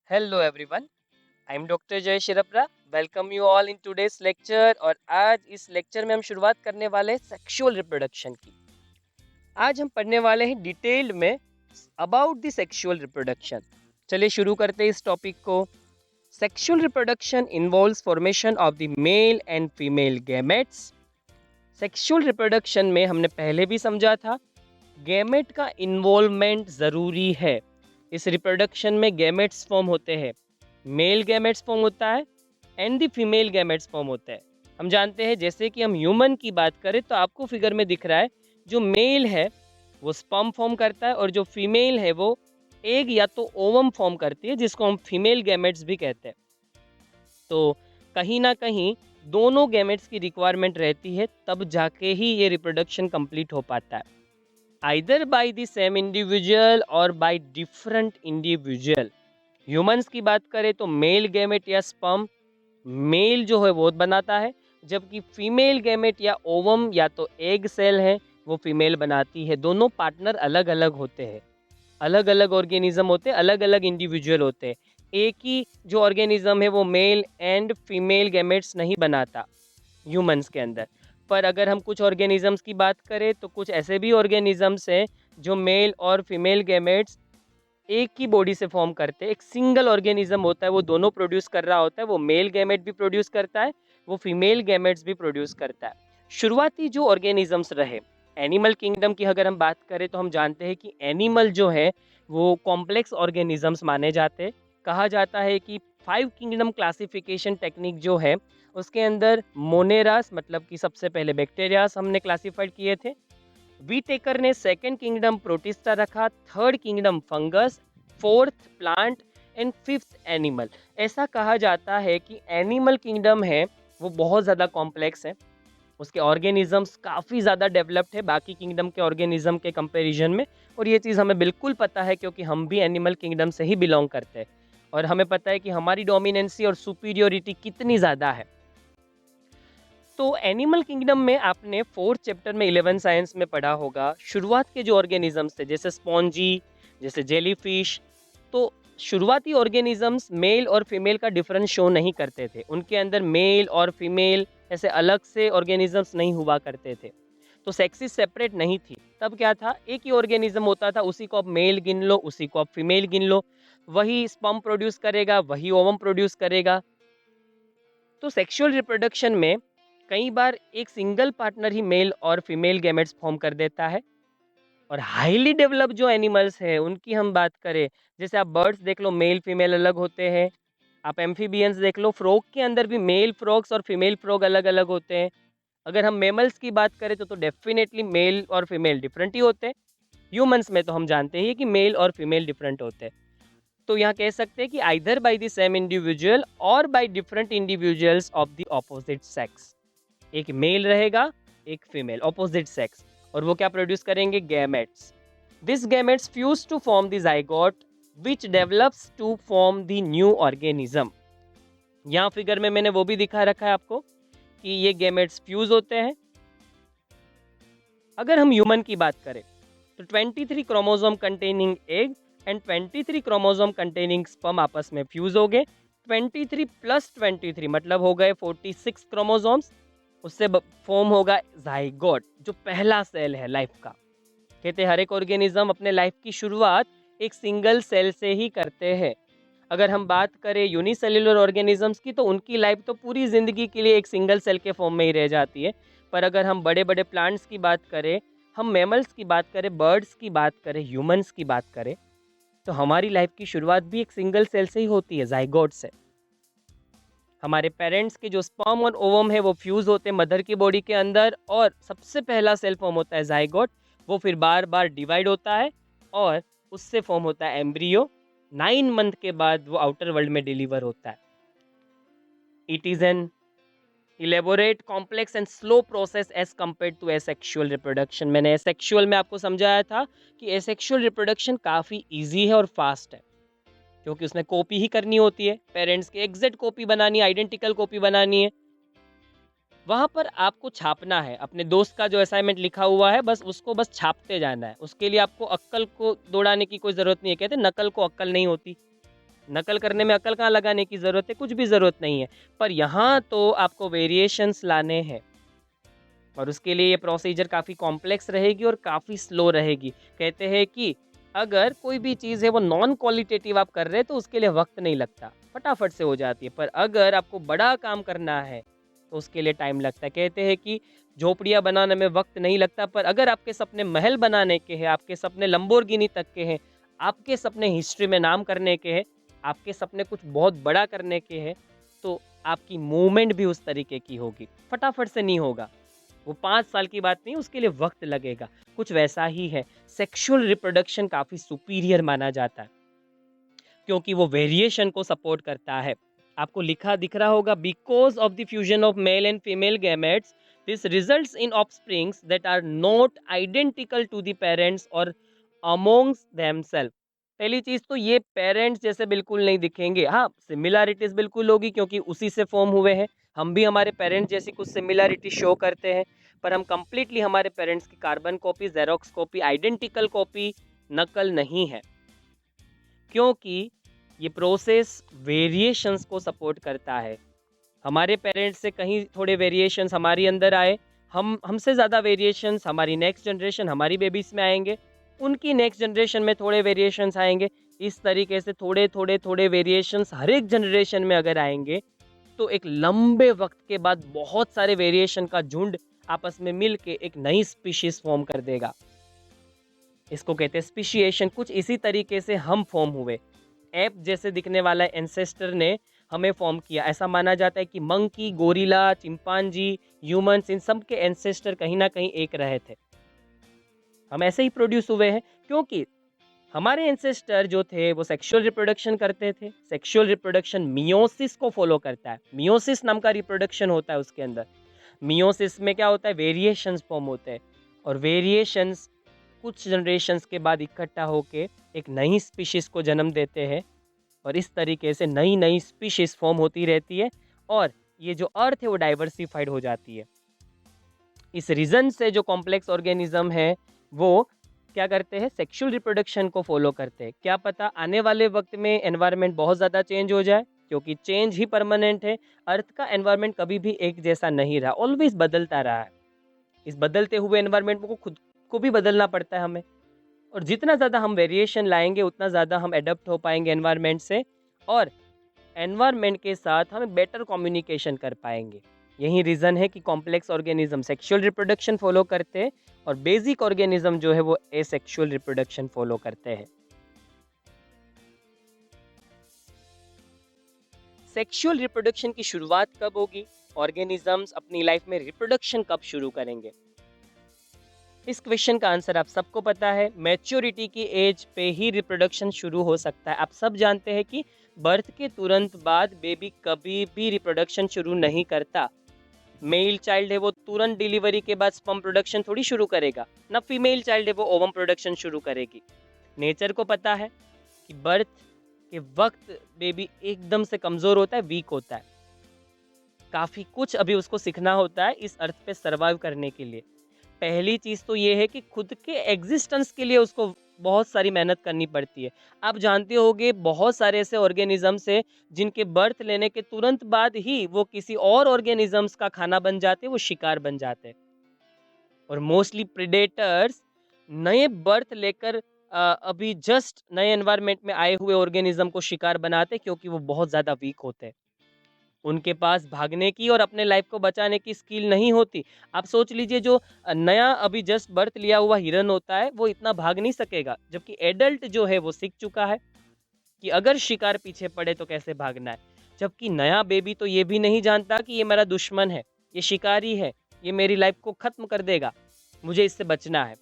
Hello everyone, I'm doctor Jay Shirpara. Welcome you all in today's lecture. और आज इस lecture में हम शुरुआत करने वाले हैं सेक्सुअल रिप्रोडक्शन की। आज हम पढ़ने वाले हैं डिटेल्ड में अबाउट द सेक्सुअल रिप्रोडक्शन। चलिए शुरू करते हैं इस टॉपिक को। Sexual reproduction involves formation of the mail and female gametes. Sexual reproduction में हमने पहले भी समझा था, गैमेट का इन्वॉल्वमेंट ज़रूरी है। इस रिप्रोडक्शन में गैमेट्स फॉर्म होते हैं, मेल गैमेट्स फॉर्म होता है and the female gametes form होता है। हम जानते हैं, जैसे कि हम ह्यूमन की बात करें तो आपको फिगर में दिख रहा है, जो मेल है वो स्पर्म फॉर्म करता है और जो फीमेल है वो एग या तो ओवम फॉर्म करती है, जिसको हम फीमेल गैमेट्स भी कहते हैं। तो कहीं ना कहीं दोनों गैमेट्स की रिक्वायरमेंट रहती है, तब जाके ही ये रिप्रोडक्शन कंप्लीट हो पाता है, either by the same individual और बाय डिफरेंट इंडिविजुअल। ह्यूमंस की बात करें तो मेल गैमेट या स्पर्म मेल जो है वो बनाता है, जबकि फीमेल गैमेट या ओवम या तो एग सेल है वो फीमेल बनाती है। दोनों पार्टनर अलग अलग होते हैं, अलग अलग ऑर्गेनिज्म होते हैं, अलग अलग इंडिविजुअल होते हैं। एक ही जो ऑर्गेनिज्म है वो मेल एंड फीमेल गैमेट्स नहीं बनाता ह्यूमंस के अंदर। पर अगर हम कुछ ऑर्गेनिजम्स की बात करें तो कुछ ऐसे भी ऑर्गेनिजम्स हैं जो मेल और फीमेल गैमेट्स एक ही बॉडी से फॉर्म करते हैं। एक सिंगल ऑर्गेनिज्म होता है, वो दोनों प्रोड्यूस कर रहा होता है, वो मेल गैमेट भी प्रोड्यूस करता है, वो फीमेल गैमेट्स भी प्रोड्यूस करता है। शुरुआती जो ऑर्गेनिजम्स रहे एनिमल किंगडम की अगर हम बात करें तो हम जानते हैं कि एनिमल जो है वो कॉम्प्लेक्स ऑर्गेनिजम्स माने जाते हैं। कहा जाता है कि 5 किंगडम क्लासिफिकेशन टेक्निक जो है उसके अंदर मोनेरास मतलब कि सबसे पहले बैक्टीरियास हमने क्लासिफाइड किए थे। वीटेकर ने सेकंड किंगडम प्रोटिस्टा रखा, third kingdom fungus, fourth plant and fifth animal. ऐसा कहा जाता है कि एनिमल किंगडम है वो बहुत ज़्यादा कॉम्प्लेक्स है, उसके ऑर्गेनिजम्स काफ़ी ज़्यादा डेवलप्ड है बाकी किंगडम के ऑर्गेनिज्म के कंपैरिजन में। और ये चीज़ हमें बिल्कुल पता है क्योंकि हम भी एनिमल किंगडम से ही बिलोंग करते हैं और हमें पता है कि हमारी डोमिनेंसी और सुपीरियोरिटी कितनी ज़्यादा है। तो एनिमल किंगडम में आपने फोर्थ चैप्टर में 11 साइंस में पढ़ा होगा, शुरुआत के जो ऑर्गेनिजम्स थे जैसे स्पॉन्जी, जैसे जेलीफिश। तो शुरुआती ऑर्गेनिजम्स मेल और फीमेल का डिफरेंस शो नहीं करते थे, उनके अंदर मेल और फीमेल ऐसे अलग से ऑर्गेनिजम्स नहीं हुआ करते थे। तो सेक्सिस सेपरेट नहीं थी। तब क्या था, एक ही ऑर्गेनिज्म होता था, उसी को आप मेल गिन लो, उसी को आप फीमेल गिन लो, वही स्पर्म प्रोड्यूस करेगा, वही ओवम प्रोड्यूस करेगा। तो सेक्सुअल रिप्रोडक्शन में कई बार एक सिंगल पार्टनर ही मेल और फीमेल गैमेट्स फॉर्म कर देता है। और हाईली डेवलप जो एनिमल्स हैं उनकी हम बात करें, जैसे आप बर्ड्स देख लो, मेल फीमेल अलग होते हैं। आप एम्फीबियंस देख लो, फ्रॉग के अंदर भी मेल फ्रॉग्स और फीमेल फ्रॉग अलग अलग होते हैं। अगर हम मेमल्स की बात करें तो डेफिनेटली मेल और फीमेल डिफरेंट ही होते हैं। ह्यूमंस में तो हम जानते हैं कि मेल और फीमेल डिफरेंट होते हैं। तो यहाँ कह सकते हैं कि either by the same individual और by different individuals of the opposite sex. एक मेल रहेगा, एक फीमेल, ऑपोजिट सेक्स, और वो क्या प्रोड्यूस करेंगे, gametes. This gametes fuse to form the zygote which develops to form the new organism. यहाँ figure में मैंने वो भी दिखा रखा है आपको कि ये गैमेट्स फ्यूज होते हैं। अगर हम ह्यूमन की बात करें तो 23 chromosome containing egg and 23 chromosome containing sperm आपस में फ्यूज हो गए। 23 प्लस 23 मतलब हो गए 46 क्रोमोसोम्स। उससे फॉर्म होगा जाइगोट, जो पहला सेल है लाइफ का। कहते हैं हर एक ऑर्गेनिज्म अपने लाइफ की शुरुआत एक सिंगल सेल से ही करते हैं। अगर हम बात करें यूनिसेल्युलर ऑर्गेनिजम्स की तो उनकी लाइफ तो पूरी ज़िंदगी के लिए एक सिंगल सेल के फॉर्म में ही रह जाती है। पर अगर हम बड़े बड़े प्लांट्स की बात करें, हम मैमल्स की बात करें, बर्ड्स की बात करें, ह्यूमंस की बात करें, तो हमारी लाइफ की शुरुआत भी एक सिंगल सेल से ही होती है, जाइगोट से। हमारे पेरेंट्स के जो स्पर्म और ओवम है वो फ्यूज़ होते हैं मदर की बॉडी के अंदर, और सबसे पहला सेल फॉर्म होता है जाइगोट। वो फिर बार बार डिवाइड होता है और उससे फॉर्म होता है एम्ब्रियो। 9 मंथ के बाद वो आउटर वर्ल्ड में डिलीवर होता है। It is an elaborate complex and slow process as compare to asexual reproduction. मैंने एसेक्सुअल में आपको समझाया था कि एसेक्सुअल रिप्रोडक्शन काफ़ी ईजी है और फास्ट है, क्योंकि उसमें कॉपी ही करनी होती है, पेरेंट्स की एग्जैक्ट कॉपी बनानी है, आइडेंटिकल कॉपी बनानी है। वहाँ पर आपको छापना है, अपने दोस्त का जो असाइनमेंट लिखा हुआ है बस उसको बस छापते जाना है। उसके लिए आपको अक्कल को दौड़ाने की कोई ज़रूरत नहीं है। कहते हैं नकल को अक्कल नहीं होती। नकल करने में अकल कहाँ लगाने की ज़रूरत है, कुछ भी ज़रूरत नहीं है। पर यहाँ तो आपको वेरिएशंस लाने हैं और उसके लिए ये प्रोसीजर काफ़ी कॉम्प्लेक्स रहेगी और काफ़ी स्लो रहेगी। कहते हैं कि अगर कोई भी चीज़ है वो नॉन क्वालिटेटिव आप कर रहे हैं तो उसके लिए वक़्त नहीं लगता, फटाफट से हो जाती है। पर अगर आपको बड़ा काम करना है तो उसके लिए टाइम लगता है। कहते हैं कि झोपड़ियाँ बनाने में वक़्त नहीं लगता, पर अगर आपके सपने महल बनाने के हैं, आपके सपने लंबोर्गिनी तक के हैं, आपके सपने हिस्ट्री में नाम करने के हैं, आपके सपने कुछ बहुत बड़ा करने के हैं, तो आपकी मूवमेंट भी उस तरीके की होगी। फटाफट से नहीं होगा। वो 5 साल की बात नहीं, उसके लिए वक़्त लगेगा। कुछ वैसा ही है, सेक्सुअल रिप्रोडक्शन काफ़ी सुपीरियर माना जाता है, क्योंकि वो वेरिएशन को सपोर्ट करता है। आपको लिखा दिख रहा होगा, because of the fusion of male and female gametes, this results in offsprings that are not identical to the parents और अमॉन्ग्स देमसेल्फ। पहली चीज़ तो ये पेरेंट्स जैसे बिल्कुल नहीं दिखेंगे। हाँ, सिमिलैरिटीज़ बिल्कुल होगी क्योंकि उसी से फ़ॉर्म हुए हैं। हम भी हमारे पेरेंट्स जैसी कुछ सिमिलैरिटी शो करते हैं, पर हम कंप्लीटली हमारे पेरेंट्स की carbon copy, xerox copy, identical copy, नकल नहीं है। क्योंकि ये प्रोसेस वेरिएशंस को सपोर्ट करता है। हमारे पेरेंट्स से कहीं थोड़े वेरिएशंस हमारे अंदर आए, हम हमसे ज़्यादा वेरिएशंस हमारी नेक्स्ट जनरेशन हमारी बेबीज़ में आएँगे, उनकी नेक्स्ट जनरेशन में थोड़े वेरिएशंस आएँगे। इस तरीके से थोड़े-थोड़े वेरिएशंस हर एक जनरेशन में अगर आएँगे, तो एक लंबे वक़्त के बाद बहुत सारे वेरिएशन का झुंड आपस में मिल के एक नई स्पीशीज़ फ़ॉर्म कर देगा। इसको कहते हैं स्पीशिएशन। कुछ इसी तरीके से हम फ़ॉर्म हुए। ऐप जैसे दिखने वाला एंसेस्टर ने हमें फॉर्म किया। ऐसा माना जाता है कि मंकी, गोरिल्ला, चिंपांजी, ह्यूमन्स, इन सब के एंसेस्टर कहीं न कहीं एक रहे थे। हम ऐसे ही प्रोड्यूस हुए हैं क्योंकि हमारे एंसेस्टर जो थे वो सेक्सुअल रिप्रोडक्शन करते थे। सेक्सुअल रिप्रोडक्शन मियोसिस को फॉलो करता है। मियोसिस नाम का रिप्रोडक्शन होता है उसके अंदर। मियोसिस में क्या होता है, वेरिएशंस फॉर्म होते हैं और वेरिएशंस कुछ जनरेशंस के बाद इकट्ठा होके एक नई स्पीशीज़ को जन्म देते हैं और इस तरीके से नई-नई स्पीशीज़ फॉर्म होती रहती है और ये जो अर्थ है वो डाइवर्सिफाइड हो जाती है। इस रीज़न से जो कॉम्प्लेक्स ऑर्गेनिज़्म है वो क्या करते हैं, सेक्सुअल रिप्रोडक्शन को फॉलो करते हैं। क्या पता आने वाले वक़्त में एनवायरनमेंट बहुत ज़्यादा चेंज हो जाए, क्योंकि चेंज ही परमानेंट है। अर्थ का एनवायरनमेंट कभी भी एक जैसा नहीं रहा, ऑलवेज़ बदलता रहा है। इस बदलते हुए एनवायरनमेंट को खुद को भी बदलना पड़ता है हमें। और जितना ज़्यादा हम वेरिएशन लाएँगे उतना ज़्यादा हम एडॉप्ट हो पाएँगे एनवायरनमेंट से और एनवायरनमेंट के साथ हम बेटर कम्युनिकेशन कर पाएँगे। यही रीज़न है कि complex organism sexual reproduction follow करते हैं और बेसिक ऑर्गेनिज़्म जो है वो एसेक्सुअल रिप्रोडक्शन फ़ॉलो करते हैं। सेक्सुअल रिप्रोडक्शन की शुरुआत कब होगी? ऑर्गेनिज़म्स अपनी लाइफ में रिप्रोडक्शन कब शुरू करेंगे? इस क्वेश्चन का आंसर आप सबको पता है। मैच्योरिटी की एज पे ही रिप्रोडक्शन शुरू हो सकता है। आप सब जानते हैं कि बर्थ के तुरंत बाद बेबी कभी भी रिप्रोडक्शन शुरू नहीं करता। मेल चाइल्ड है वो तुरंत डिलीवरी के बाद स्पर्म प्रोडक्शन थोड़ी शुरू करेगा, ना फीमेल चाइल्ड है वो ओवम प्रोडक्शन शुरू करेगी। नेचर को पता है कि बर्थ के वक्त बेबी एकदम से कमज़ोर होता है, वीक होता है। काफ़ी कुछ अभी उसको सीखना होता है इस अर्थ पे सर्वाइव करने के लिए। पहली चीज़ तो ये है कि खुद के एग्जिस्टेंस के लिए उसको बहुत सारी मेहनत करनी पड़ती है। आप जानते होंगे बहुत सारे ऐसे ऑर्गेनिज़म्स हैं जिनके बर्थ लेने के तुरंत बाद ही वो किसी और ऑर्गेनिज़म्स का खाना बन जाते हैं, वो शिकार बन जाते हैं। और मोस्टली प्रेडेटर्स नए बर्थ लेकर अभी जस्ट नए एनवायरनमेंट में आए हुए ऑर्गेनिज़्म को शिकार बनाते हैं क्योंकि वो बहुत ज़्यादा वीक होते हैं। उनके पास भागने की और अपने लाइफ को बचाने की स्किल नहीं होती। आप सोच लीजिए जो नया अभी जस्ट बर्थ लिया हुआ हिरन होता है वो इतना भाग नहीं सकेगा, जबकि एडल्ट जो है वो सीख चुका है कि अगर शिकार पीछे पड़े तो कैसे भागना है। जबकि नया बेबी तो ये भी नहीं जानता कि ये मेरा दुश्मन है, ये शिकारी है, ये मेरी लाइफ को खत्म कर देगा, मुझे इससे बचना है।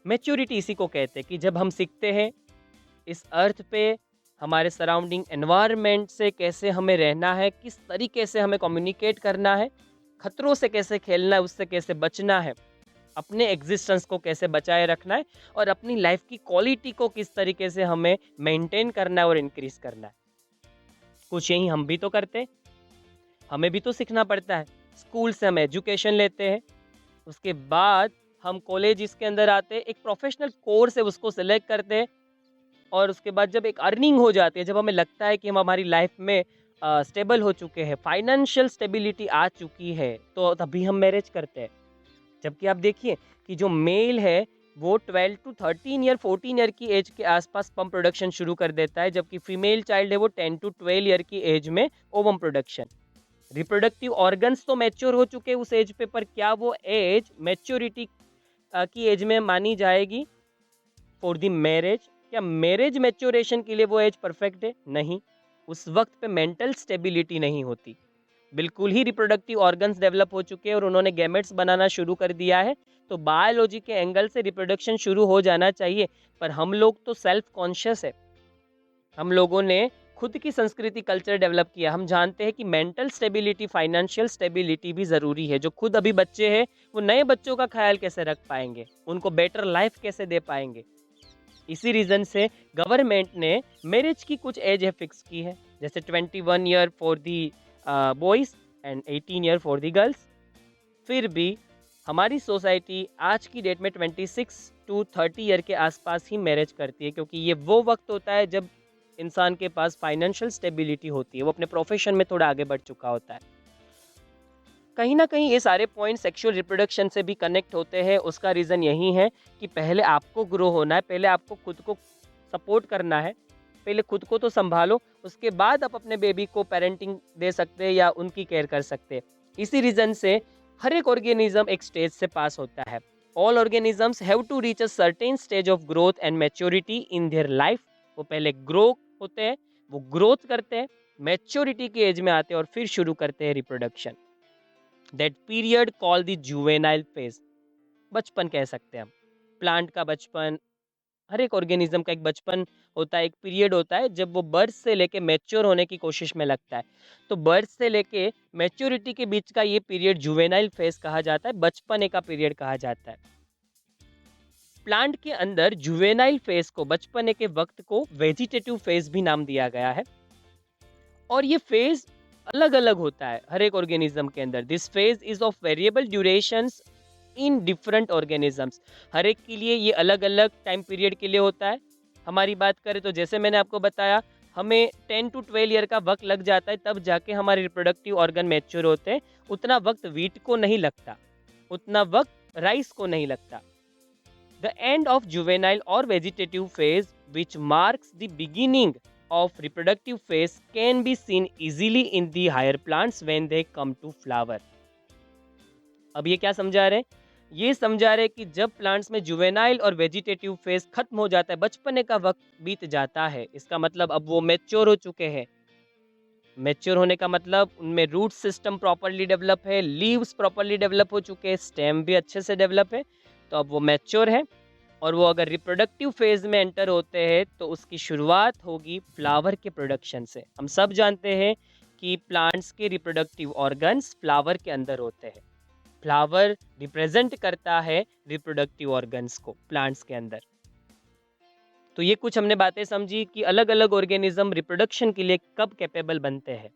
मैच्योरिटी इसी को कहते हैं कि जब हम सीखते हैं इस अर्थ पे हमारे सराउंडिंग एनवायरनमेंट से कैसे हमें रहना है, किस तरीके से हमें कम्युनिकेट करना है, खतरों से कैसे खेलना है, उससे कैसे बचना है, अपने एग्जिस्टेंस को कैसे बचाए रखना है और अपनी लाइफ की क्वालिटी को किस तरीके से हमें मेंटेन करना है और इंक्रीज करना है। कुछ यही हम भी तो करते हैं, हमें भी तो सीखना पड़ता है। स्कूल से हम एजुकेशन लेते हैं, उसके बाद हम कॉलेज इसके अंदर आते हैं, एक प्रोफेशनल कोर्स है उसको सिलेक्ट करते हैं और उसके बाद जब एक अर्निंग हो जाती है, जब हमें लगता है कि हम हमारी लाइफ में स्टेबल हो चुके हैं, फाइनेंशियल स्टेबिलिटी आ चुकी है, तो तभी हम मैरिज करते हैं। जबकि आप देखिए कि जो मेल है वो 12 टू 13 ईयर 14 ईयर की एज के आसपास स्पर्म प्रोडक्शन शुरू कर देता है, जबकि फीमेल चाइल्ड है वो 10 टू 12 ईयर की एज में ओवम प्रोडक्शन। रिप्रोडक्टिव ऑर्गन्स तो मैच्योर हो चुके उस एज पे, पर क्या वो एज मैच्योरिटी की एज में मानी जाएगी फॉर द मैरिज? क्या मैरिज मैच्योरेशन के लिए वो एज परफेक्ट है? नहीं। उस वक्त पे मेंटल स्टेबिलिटी नहीं होती, बिल्कुल ही रिप्रोडक्टिव ऑर्गन्स डेवलप हो चुके हैं और उन्होंने गैमेट्स बनाना शुरू कर दिया है, तो बायोलॉजी के एंगल से रिप्रोडक्शन शुरू हो जाना चाहिए। पर हम लोग तो सेल्फ कॉन्शियस है, हम लोगों ने खुद की संस्कृति कल्चर डेवलप किया। हम जानते हैं कि मेंटल स्टेबिलिटी, फाइनेंशियल स्टेबिलिटी भी ज़रूरी है। जो खुद अभी बच्चे हैं वो नए बच्चों का ख्याल कैसे रख पाएंगे, उनको बेटर लाइफ कैसे दे पाएंगे? इसी रीज़न से गवर्नमेंट ने मैरिज की कुछ एज है फिक्स की है, जैसे 21 year for the boys and 18 year for the girls. फिर भी हमारी सोसाइटी आज की डेट में 26 टू 30 ईयर के आसपास ही मैरिज करती है, क्योंकि ये वो वक्त होता है जब इंसान के पास फाइनेंशियल स्टेबिलिटी होती है, वो अपने प्रोफेशन में थोड़ा आगे बढ़ चुका होता है। कहीं ना कहीं ये सारे पॉइंट सेक्सुअल रिप्रोडक्शन से भी कनेक्ट होते हैं। उसका रीज़न यही है कि पहले आपको ग्रो होना है, पहले आपको खुद को सपोर्ट करना है, पहले खुद को तो संभालो, उसके बाद आप अपने बेबी को पेरेंटिंग दे सकते हैं या उनकी केयर कर सकते हैं। इसी रीज़न से हर एक ऑर्गेनिज्म एक स्टेज से पास होता है। All organisms have to reach a certain stage of growth and maturity in their life. वो पहले ग्रो होते हैं, वो ग्रोथ करते हैं, मैच्योरिटी की एज में आते हैं और फिर शुरू करते हैं reproduction. That period call the juvenile phase, बचपन कह सकते हैं हम। प्लांट का बचपन, हर एक ऑर्गेनिज्म का एक बचपन होता है, एक पीरियड होता है जब वो बर्थ से लेके मैच्योर होने की कोशिश में लगता है। तो बर्थ से लेके मैच्योरिटी के बीच का ये पीरियड जुवेनाइल फेज कहा जाता है, बचपने का पीरियड कहा जाता है। प्लांट के अंदर जुवेनाइल फेज को, बचपने के वक्त को वेजिटेटिव फेज भी नाम दिया गया है। और ये फेज अलग अलग होता है हर एक ऑर्गेनिज्म के अंदर। This phase is of variable durations in different organisms. हर एक के लिए ये अलग अलग टाइम पीरियड के लिए होता है। हमारी बात करें तो जैसे मैंने आपको बताया, हमें 10 टू 12 ईयर का वक्त लग जाता है, तब जाके हमारे रिप्रोडक्टिव ऑर्गन मैच्योर होते हैं। उतना वक्त वीट को नहीं लगता, उतना वक्त राइस को नहीं लगता। द एंड ऑफ जुवेनाइल और vegetative phase which marks the beginning of reproductive phase can be seen easily in the higher plants when they come to flower। अब ये क्या समझा रहे हैं? ये समझा रहे कि जब प्लांट्स में जुवेनाइल और वेजिटेटिव फेज खत्म हो जाता है, बचपने का वक्त बीत जाता है, इसका मतलब अब वो मैच्योर हो चुके हैं। मैच्योर होने का मतलब उनमें रूट सिस्टम प्रॉपरली डेवलप है, लीव्स प्रॉपरली डेवलप हो चुके हैं, स्टेम भी अच्छे से डेवलप है, तो अब वो मैच्योर है। और वो अगर रिप्रोडक्टिव फेज में एंटर होते हैं तो उसकी शुरुआत होगी फ्लावर के प्रोडक्शन से। हम सब जानते हैं कि प्लांट्स के रिप्रोडक्टिव ऑर्गन्स फ्लावर के अंदर होते हैं। फ्लावर रिप्रेजेंट करता है रिप्रोडक्टिव ऑर्गन्स को प्लांट्स के अंदर। तो ये कुछ हमने बातें समझी कि अलग अलग ऑर्गेनिज्म रिप्रोडक्शन के लिए कब कैपेबल बनते हैं।